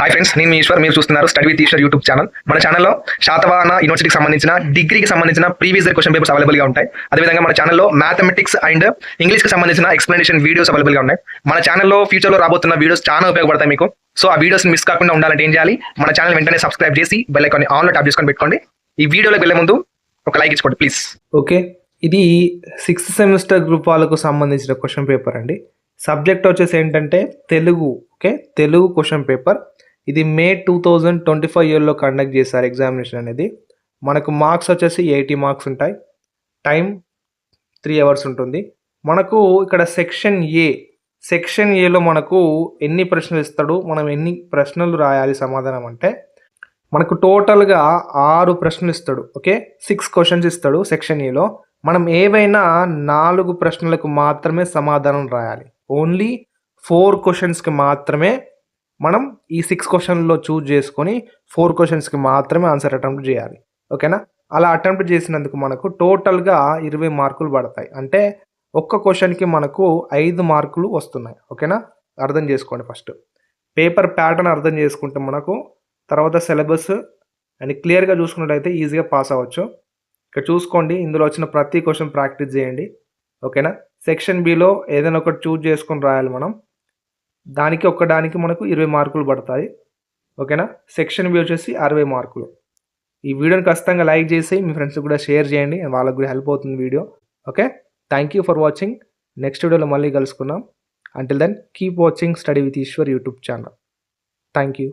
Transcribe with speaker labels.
Speaker 1: Hi friends, నేను మీ ఈశ్వర్. మీరు చూస్తున్నారు study with Eshwar YouTube channel. మన ఛానల్లో శాతవాహన యూనివర్సిటీకి సంబంధించిన డిగ్రీకి సంబంధించిన ప్రీవియస్ ఇయర్ క్వశ్చన్ పేపర్స్ అవైలబుల్గా ఉంటాయి. అదేవిధంగా మన ఛానల్లో మ్యాథమెటిక్స్ అండ్ ఇంగ్లీష్కి సంబంధించిన ఎక్స్ప్లెనేషన్ వీడియోస్ అవైలబుల్గా ఉన్నాయి. మన ఛానల్లో ఫ్యూచర్లో రాబోతున్న వీడియోస్ చాలా ఉపయోగపడతాయి మీకు. సో ఆ వీడియోస్ మిస్ కాకుండా ఉండాలంటే ఏం చేయాలి? మన ఛానల్ వెంటనే సబ్స్క్రైబ్ చేసి బెల్ ఐకాన్ ఆన్లో ట్యాప్ చేసుకొని పెట్టుకోండి. ఈ వీడియోలోకి వెళ్ళే ముందు ఒక లైక్ ఇచ్చుకోండి ప్లీజ్.
Speaker 2: ఓకే, ఇది 6th సెమిస్టర్ గ్రూప్ వాళ్ళకు సంబంధించిన క్వశ్చన్ పేపర్ అండి. సబ్జెక్ట్ వచ్చేసి ఏంటంటే Telugu. Okay, Telugu question paper. ఇది మే 2025 ఇయర్లో కండక్ట్ చేశారు ఎగ్జామినేషన్ అనేది. మనకు మార్క్స్ వచ్చేసి 80 మార్క్స్ ఉంటాయి. టైం 3 అవర్స్ ఉంటుంది. మనకు ఇక్కడ సెక్షన్ ఏలో మనకు ఎన్ని ప్రశ్నలు ఇస్తాడు, మనం ఎన్ని ప్రశ్నలు రాయాలి సమాధానం అంటే మనకు టోటల్గా 6 ప్రశ్నలు ఇస్తాడు. ఓకే, 6 క్వశ్చన్స్ ఇస్తాడు సెక్షన్ ఏలో. మనం ఏవైనా 4 ప్రశ్నలకు మాత్రమే సమాధానం రాయాలి. ఓన్లీ 4 క్వశ్చన్స్కి మాత్రమే మనం ఈ 6 క్వశ్చన్లో చూజ్ చేసుకొని 4 క్వశ్చన్స్కి మాత్రమే ఆన్సర్ అటెంప్ట్ చేయాలి. ఓకేనా? అలా అటెంప్ట్ చేసినందుకు మనకు టోటల్గా 20 మార్కులు పడతాయి. అంటే ఒక్క క్వశ్చన్కి మనకు 5 మార్కులు వస్తున్నాయి. ఓకేనా? అర్థం చేసుకోండి. ఫస్ట్ పేపర్ ప్యాటర్న్ అర్థం చేసుకుంటే మనకు తర్వాత సిలబస్ అని క్లియర్గా చూసుకున్నట్టయితే ఈజీగా పాస్ అవ్వచ్చు. ఇక్కడ చూసుకోండి, ఇందులో వచ్చిన ప్రతి క్వశ్చన్ ప్రాక్టీస్ చేయండి. ఓకేనా? సెక్షన్ బిలో ఏదైనా ఒకటి చూజ్ చేసుకొని రాయాలి మనం. ఒక్కదానికి మనకు 20 మార్కులు పడతాయి. ఓకేనా? సెక్షన్ బి వచ్చేసి 60 మార్కులు. ఈ వీడియోని ఖచ్చితంగా లైక్ చేసి మీ ఫ్రెండ్స్కి కూడా షేర్ చేయండి, వాళ్ళకు కూడా హెల్ప్ అవుతుంది video. Okay, thank you for watching. Next వీడియోలో మళ్ళీ కలుసుకుందాం. Until then keep watching study with Eshwar YouTube channel. Thank you.